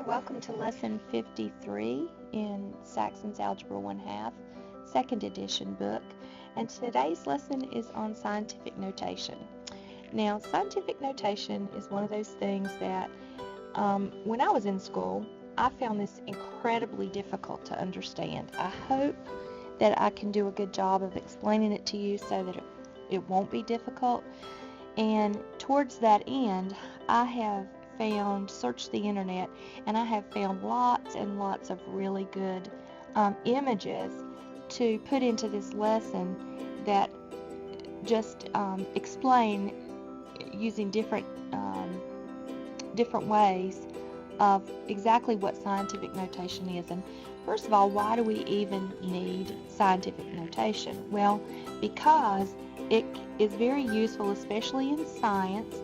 Welcome to Lesson 53 in Saxon's Algebra 1/2, second edition book. And today's lesson is on scientific notation. Now, scientific notation is one of those things that when I was in school, I found this incredibly difficult to understand. I hope that I can do a good job of explaining it to you so that it won't be difficult. And towards that end, I have searched the internet, and I have found lots and lots of really good images to put into this lesson that just explain using different ways of exactly what scientific notation is. And first of all, why do we even need scientific notation? Well, because it is very useful, especially in science,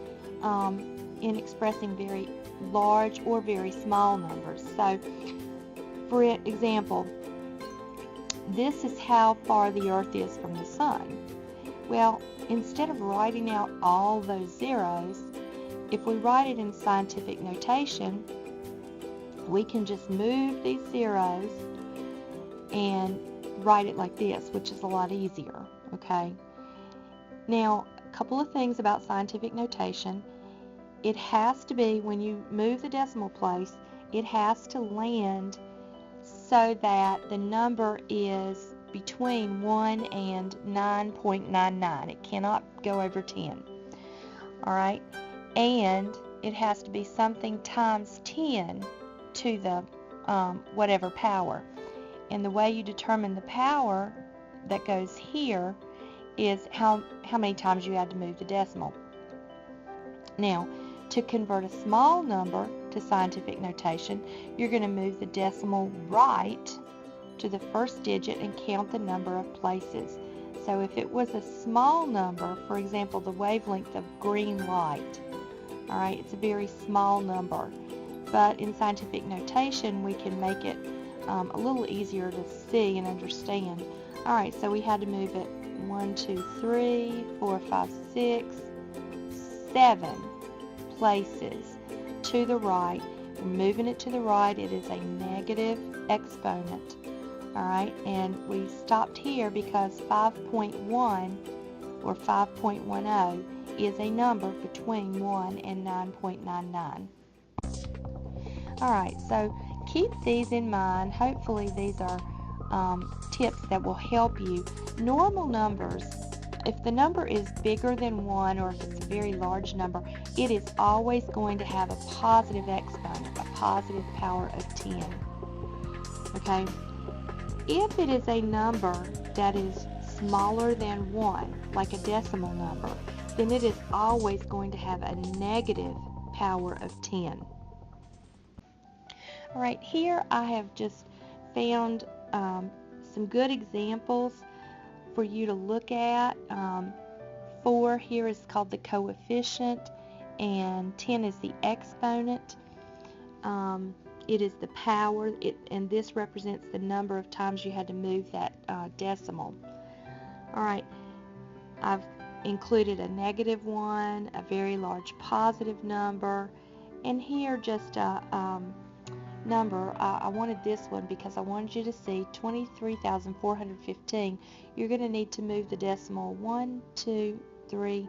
in expressing very large or very small numbers. So, for example, this is how far the Earth is from the Sun. Well, instead of writing out all those zeros, if we write it in scientific notation, we can just move these zeros and write it like this, which is a lot easier, okay? Now, a couple of things about scientific notation. It has to be, when you move the decimal place, it has to land so that the number is between 1 and 9.99. It cannot go over 10. Alright? And it has to be something times 10 to the whatever power. And the way you determine the power that goes here is how many times you had to move the decimal. Now, to convert a small number to scientific notation, you're going to move the decimal right to the first digit and count the number of places. So if it was a small number, for example, the wavelength of green light, all right, it's a very small number. But in scientific notation, we can make it a little easier to see and understand. All right, so we had to move it 1, 2, 3, 4, 5, 6, 7 places to the right. We're moving it to the right. It is a negative exponent. Alright, and we stopped here because 5.1 or 5.10 is a number between 1 and 9.99. Alright, so keep these in mind. Hopefully these are tips that will help you. Normal numbers, if the number is bigger than 1, or if it's a very large number, it is always going to have a positive exponent, a positive power of 10. Okay? If it is a number that is smaller than 1, like a decimal number, then it is always going to have a negative power of 10. Alright, here I have just found some good examples for you to look at. 4 here is called the coefficient, and 10 is the exponent. It is the power, and this represents the number of times you had to move that decimal. Alright, I've included a negative 1, a very large positive number, and here just a number. I wanted this one because I wanted you to see 23,415. You're going to need to move the decimal 1, 2, 3,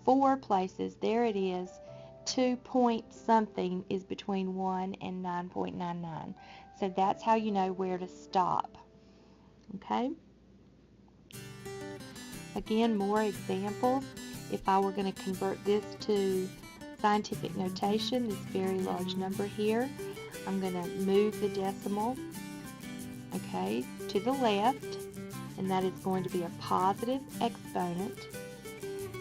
4 places. There it is. 2 point something is between 1 and 9.99. So that's how you know where to stop. Okay? Again, more examples. If I were going to convert this to scientific notation, this very large number here, I'm going to move the decimal, okay, to the left, and that is going to be a positive exponent.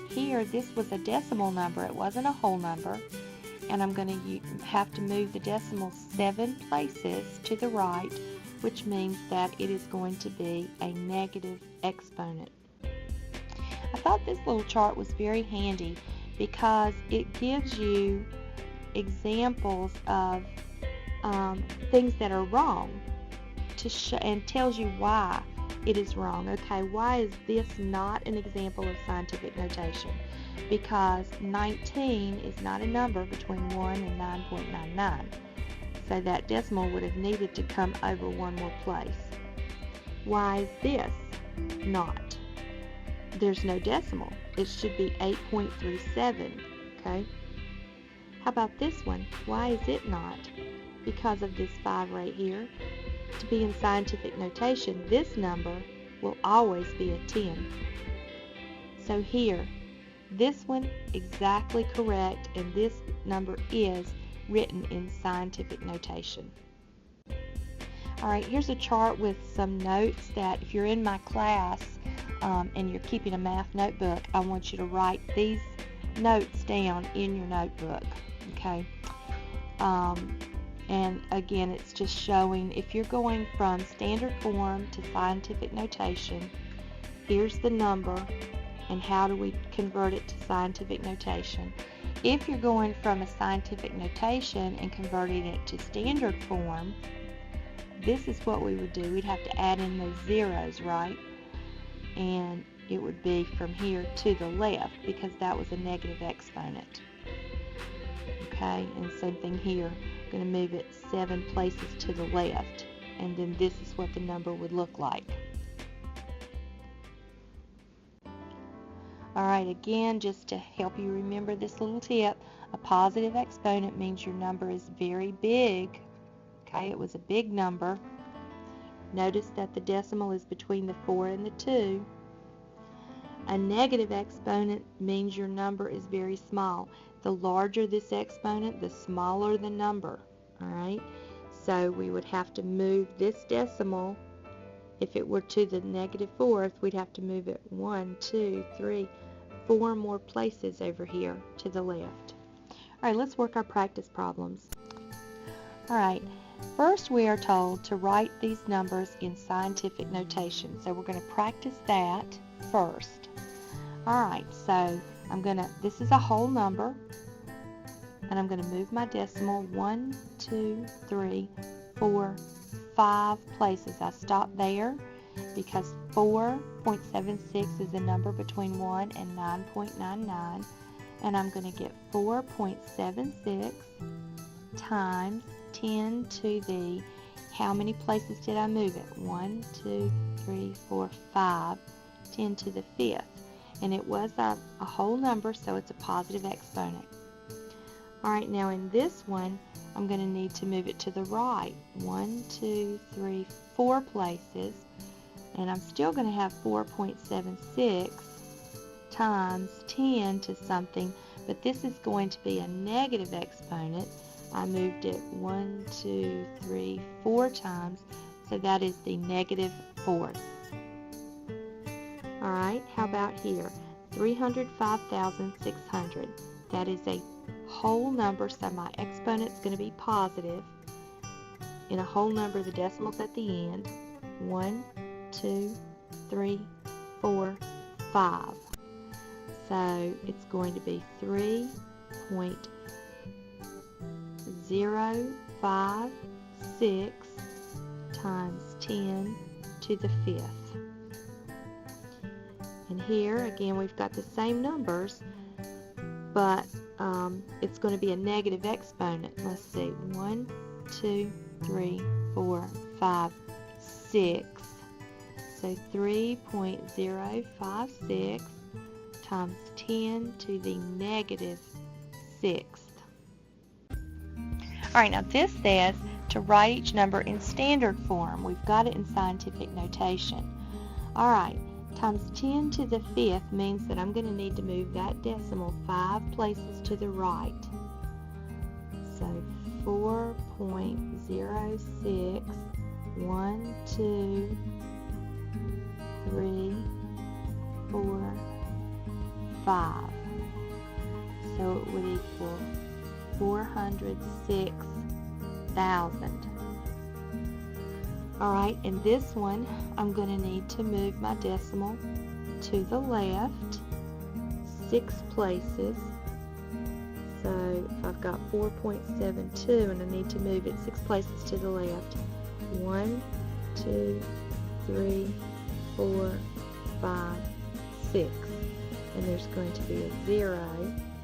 Here, this was a decimal number. It wasn't a whole number. And I'm going to have to move the decimal 7 places to the right, which means that it is going to be a negative exponent. I thought this little chart was very handy because it gives you examples of things that are wrong and tells you why it is wrong. Okay, why is this not an example of scientific notation? Because 19 is not a number between 1 and 9.99. So that decimal would have needed to come over one more place. Why is this not? There's no decimal. It should be 8.37, okay? How about this one? Why is it not? Because of this 5 right here. To be in scientific notation, this number will always be a 10. So here, this one exactly correct, and this number is written in scientific notation. Alright, here's a chart with some notes that if you're in my class and you're keeping a math notebook, I want you to write these notes down in your notebook, okay? And again, it's just showing if you're going from standard form to scientific notation, here's the number and how do we convert it to scientific notation. If you're going from a scientific notation and converting it to standard form, this is what we would do. We'd have to add in those zeros, right? And it would be from here to the left because that was a negative exponent. Okay, and same thing here. I'm going to move it 7 places to the left, and then this is what the number would look like. Alright, again, just to help you remember this little tip, a positive exponent means your number is very big. Okay, it was a big number. Notice that the decimal is between the 4 and the 2. A negative exponent means your number is very small. The larger this exponent, the smaller the number. Alright, so we would have to move this decimal. If it were to the negative 4th, we'd have to move it 1, 2, 3, 4 more places over here to the left. Alright, let's work our practice problems. Alright, first we are told to write these numbers in scientific notation. So we're going to practice that first. Alright, so this is a whole number, and I'm going to move my decimal 1, 2, 3, 4, 5 places. I stop there because 4.76 is a number between 1 and 9.99, and I'm going to get 4.76 times 10 to the, how many places did I move it? 1, 2, 3, 4, 5, 10 to the 5th. And it was a whole number, so it's a positive exponent. Alright, now in this one, I'm going to need to move it to the right. 1, 2, 3, 4 places. And I'm still going to have 4.76 times 10 to something, but this is going to be a negative exponent. I moved it 1, 2, 3, 4 times, so that is the negative 4th. Alright, how about here? 305,600. That is a whole number, so my exponent's going to be positive. In a whole number, the decimal's at the end. 1, 2, 3, 4, 5. So it's going to be 3.056 times 10 to the 5th. And here, again, we've got the same numbers, but it's going to be a negative exponent. Let's see, 1, 2, 3, 4, 5, 6. So 3.056 times 10 to the negative 6th. Alright, now this says to write each number in standard form. We've got it in scientific notation. Alright, times 10 to the 5th means that I'm going to need to move that decimal 5 places to the right. So 4.06, 1, 2, 3, 4, 5. So it would equal 406,000. Alright, in this one, I'm going to need to move my decimal to the left 6 places. So if I've got 4.72 and I need to move it 6 places to the left, 1, 2, 3, 4, 5, 6. And there's going to be a 0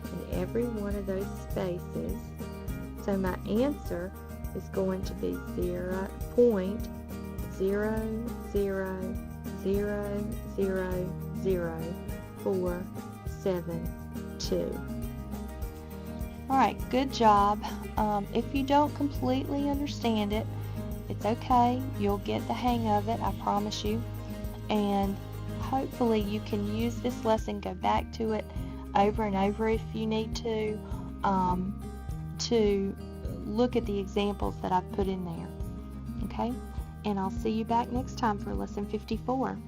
in every one of those spaces. So my answer is going to be 0.00000472. Alright, good job. If you don't completely understand it, it's okay. You'll get the hang of it, I promise you. And hopefully you can use this lesson, go back to it over and over if you need to look at the examples that I've put in there. Okay? And I'll see you back next time for lesson 54.